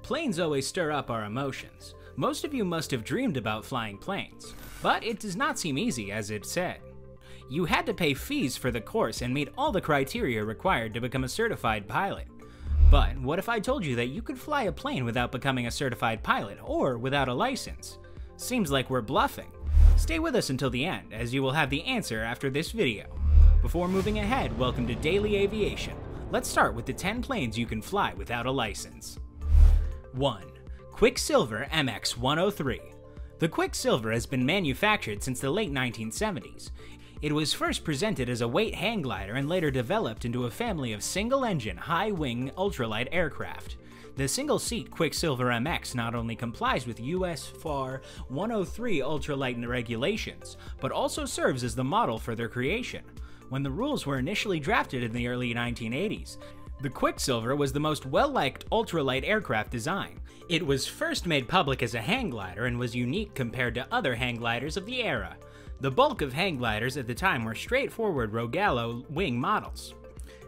Planes always stir up our emotions. Most of you must have dreamed about flying planes, but it does not seem easy as it's said. You had to pay fees for the course and meet all the criteria required to become a certified pilot. But what if I told you that you could fly a plane without becoming a certified pilot or without a license? Seems like we're bluffing. Stay with us until the end, as you will have the answer after this video. Before moving ahead, welcome to Daily Aviation. Let's start with the 10 planes you can fly without a license. 1. Quicksilver MX-103. The Quicksilver has been manufactured since the late 1970s. It was first presented as a weight hang glider and later developed into a family of single-engine, high-wing, ultralight aircraft. The single-seat Quicksilver MX not only complies with US FAR 103 ultralight regulations, but also serves as the model for their creation. When the rules were initially drafted in the early 1980s, the Quicksilver was the most well-liked ultralight aircraft design. It was first made public as a hang glider and was unique compared to other hang gliders of the era. The bulk of hang gliders at the time were straightforward Rogallo wing models.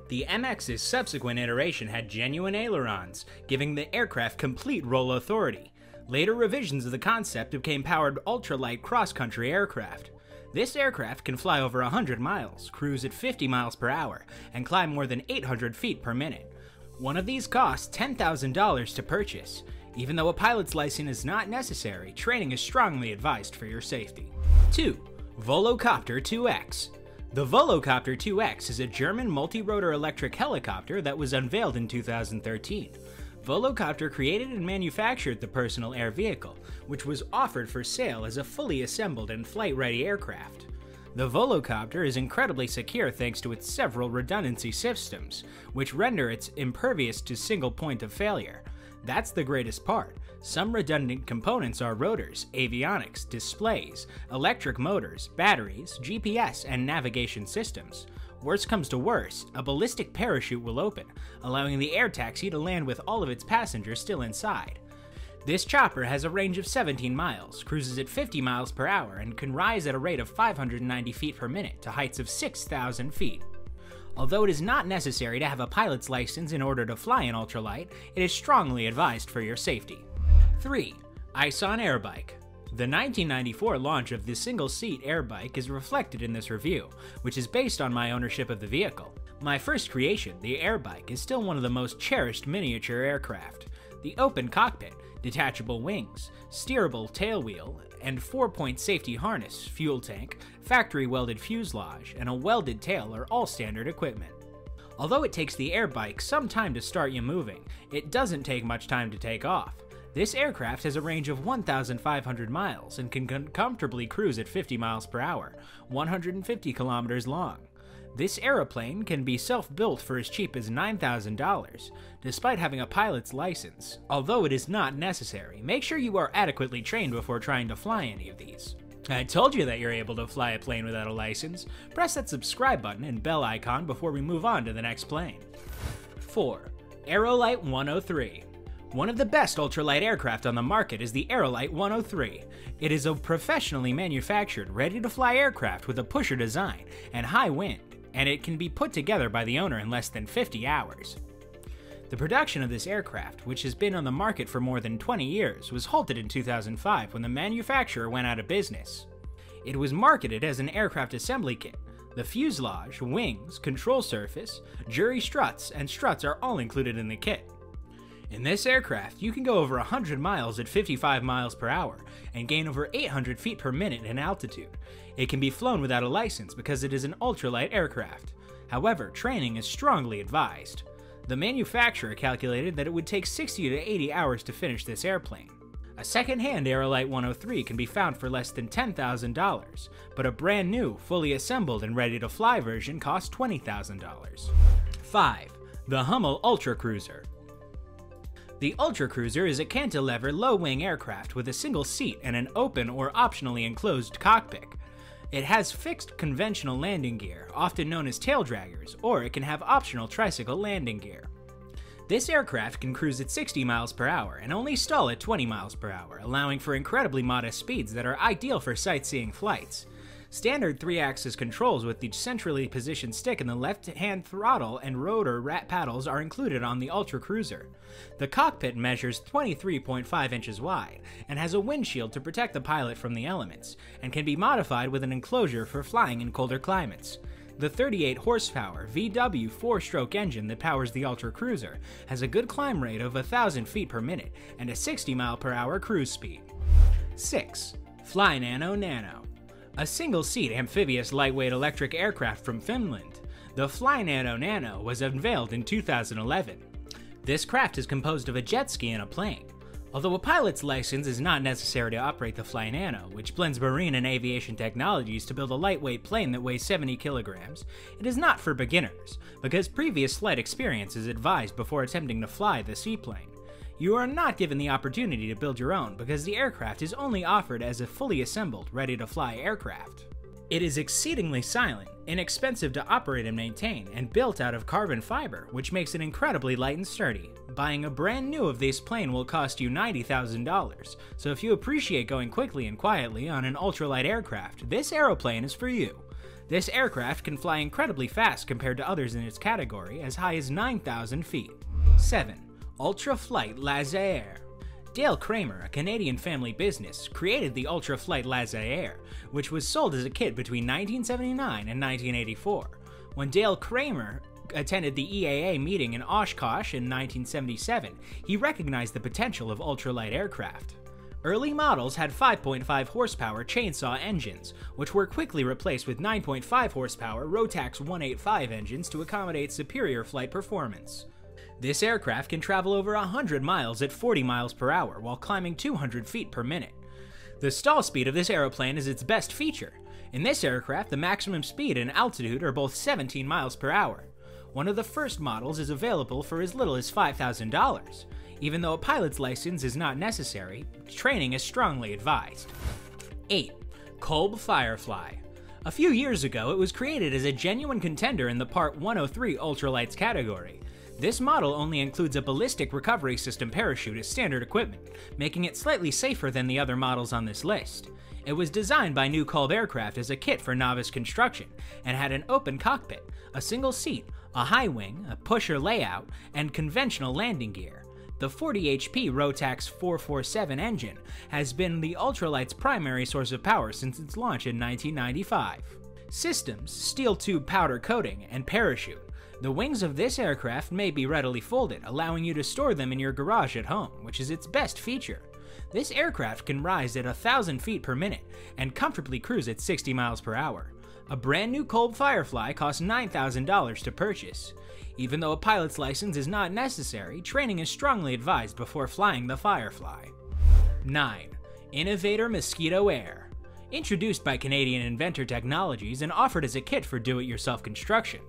The MX's subsequent iteration had genuine ailerons, giving the aircraft complete roll authority. Later revisions of the concept became powered ultralight cross-country aircraft. This aircraft can fly over 100 miles, cruise at 50 miles per hour, and climb more than 800 feet per minute. One of these costs $10,000 to purchase. Even though a pilot's license is not necessary, training is strongly advised for your safety. 2. Volocopter 2X. The Volocopter 2X is a German multi-rotor electric helicopter that was unveiled in 2013. Volocopter created and manufactured the personal air vehicle, which was offered for sale as a fully assembled and flight-ready aircraft. The Volocopter is incredibly secure thanks to its several redundancy systems, which render it impervious to single point of failure. That's the greatest part. Some redundant components are rotors, avionics, displays, electric motors, batteries, GPS, and navigation systems. Worst comes to worst, a ballistic parachute will open, allowing the air taxi to land with all of its passengers still inside. This chopper has a range of 17 miles, cruises at 50 miles per hour, and can rise at a rate of 590 feet per minute to heights of 6,000 feet. Although it is not necessary to have a pilot's license in order to fly an ultralight, it is strongly advised for your safety. 3. Ison Airbike. The 1994 launch of the single-seat Airbike is reflected in this review, which is based on my ownership of the vehicle. My first creation, the Airbike, is still one of the most cherished miniature aircraft. The open cockpit, detachable wings, steerable tailwheel, and 4-point safety harness, fuel tank, factory-welded fuselage, and a welded tail are all standard equipment. Although it takes the Airbike some time to start you moving, it doesn't take much time to take off. This aircraft has a range of 1,500 miles and can comfortably cruise at 50 miles per hour, 150 kilometers long. This aeroplane can be self-built for as cheap as $9,000, despite having a pilot's license. Although it is not necessary, make sure you are adequately trained before trying to fly any of these. I told you that you're able to fly a plane without a license. Press that subscribe button and bell icon before we move on to the next plane. 4. Aerolite 103. One of the best ultralight aircraft on the market is the Aerolite 103. It is a professionally manufactured, ready-to-fly aircraft with a pusher design and high wind, and it can be put together by the owner in less than 50 hours. The production of this aircraft, which has been on the market for more than 20 years, was halted in 2005 when the manufacturer went out of business. It was marketed as an aircraft assembly kit. The fuselage, wings, control surface, jury struts, and struts are all included in the kit. In this aircraft, you can go over 100 miles at 55 miles per hour and gain over 800 feet per minute in altitude. It can be flown without a license because it is an ultralight aircraft. However, training is strongly advised. The manufacturer calculated that it would take 60 to 80 hours to finish this airplane. A second-hand Aerolite 103 can be found for less than $10,000, but a brand new, fully assembled and ready-to-fly version costs $20,000. 5. The Hummel Ultracruiser. The Ultracruiser is a cantilever low-wing aircraft with a single seat and an open or optionally enclosed cockpit. It has fixed conventional landing gear, often known as tail draggers, or it can have optional tricycle landing gear. This aircraft can cruise at 60 miles per hour and only stall at 20 miles per hour, allowing for incredibly modest speeds that are ideal for sightseeing flights. Standard 3-axis controls with the centrally positioned stick and the left-hand throttle and rotor paddles are included on the Ultra Cruiser. The cockpit measures 23.5 inches wide and has a windshield to protect the pilot from the elements, and can be modified with an enclosure for flying in colder climates. The 38 horsepower VW 4-stroke engine that powers the Ultra Cruiser has a good climb rate of 1,000 feet per minute and a 60 mph cruise speed. 6. Fly Nano Nano. A single-seat amphibious lightweight electric aircraft from Finland, the Fly Nano Nano was unveiled in 2011. This craft is composed of a jet ski and a plane. Although a pilot's license is not necessary to operate the Fly Nano, which blends marine and aviation technologies to build a lightweight plane that weighs 70 kilograms, it is not for beginners, because previous flight experience is advised before attempting to fly the seaplane. You are not given the opportunity to build your own because the aircraft is only offered as a fully assembled, ready-to-fly aircraft. It is exceedingly silent, inexpensive to operate and maintain, and built out of carbon fiber, which makes it incredibly light and sturdy. Buying a brand new of this plane will cost you $90,000, so if you appreciate going quickly and quietly on an ultralight aircraft, this aeroplane is for you. This aircraft can fly incredibly fast compared to others in its category, as high as 9,000 feet. 7. Ultraflight Laser. Dale Kramer, a Canadian family business, created the Ultraflight Laser, which was sold as a kit between 1979 and 1984. When Dale Kramer attended the EAA meeting in Oshkosh in 1977, he recognized the potential of ultralight aircraft. Early models had 5.5 horsepower chainsaw engines, which were quickly replaced with 9.5 horsepower Rotax 185 engines to accommodate superior flight performance. This aircraft can travel over 100 miles at 40 miles per hour while climbing 200 feet per minute. The stall speed of this aeroplane is its best feature. In this aircraft, the maximum speed and altitude are both 17 miles per hour. One of the first models is available for as little as $5,000. Even though a pilot's license is not necessary, training is strongly advised. 8. Kolb Firefly. A few years ago, it was created as a genuine contender in the Part 103 ultralights category. This model only includes a ballistic recovery system parachute as standard equipment, making it slightly safer than the other models on this list. It was designed by New Kolb Aircraft as a kit for novice construction, and had an open cockpit, a single seat, a high wing, a pusher layout, and conventional landing gear. The 40 HP Rotax 447 engine has been the ultralight's primary source of power since its launch in 1995. Systems, steel tube powder coating, and parachute. The wings of this aircraft may be readily folded, allowing you to store them in your garage at home, which is its best feature. This aircraft can rise at 1,000 feet per minute and comfortably cruise at 60 miles per hour. A brand new Kolb Firefly costs $9,000 to purchase. Even though a pilot's license is not necessary, training is strongly advised before flying the Firefly. 9. Innovator Mosquito Air. Introduced by Canadian Inventor Technologies and offered as a kit for do-it-yourself construction.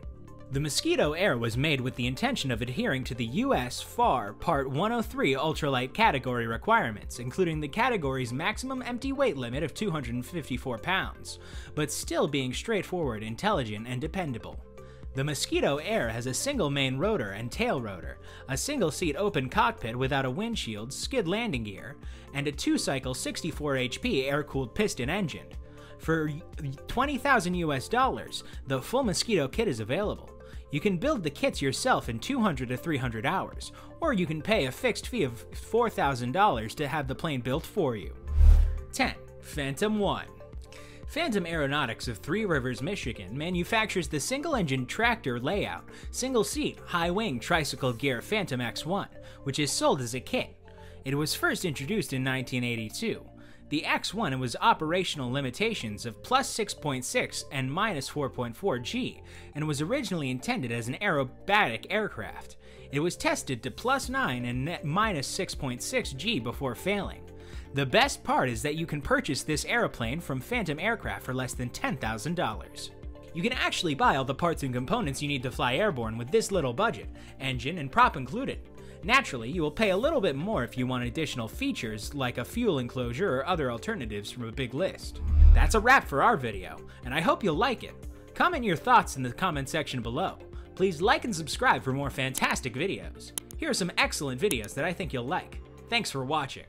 The Mosquito Air was made with the intention of adhering to the US FAR Part 103 ultralight category requirements, including the category's maximum empty weight limit of 254 pounds, but still being straightforward, intelligent, and dependable. The Mosquito Air has a single main rotor and tail rotor, a single-seat open cockpit without a windshield, skid landing gear, and a 2-cycle 64 HP air-cooled piston engine. For $20,000 US, the full Mosquito kit is available. You can build the kits yourself in 200 to 300 hours, or you can pay a fixed fee of $4,000 to have the plane built for you. 10. Phantom 1. Phantom Aeronautics of Three Rivers, Michigan manufactures the single-engine tractor layout, single-seat, high-wing tricycle gear Phantom X1, which is sold as a kit. It was first introduced in 1982. The X1 was operational limitations of plus 6.6 and minus 4.4 G, and was originally intended as an aerobatic aircraft. It was tested to plus 9 and minus 6.6 G before failing. The best part is that you can purchase this airplane from Phantom Aircraft for less than $10,000. You can actually buy all the parts and components you need to fly airborne with this little budget, engine and prop included. Naturally, you will pay a little bit more if you want additional features like a fuel enclosure or other alternatives from a big list. That's a wrap for our video, and I hope you'll like it. Comment your thoughts in the comment section below. Please like and subscribe for more fantastic videos. Here are some excellent videos that I think you'll like. Thanks for watching.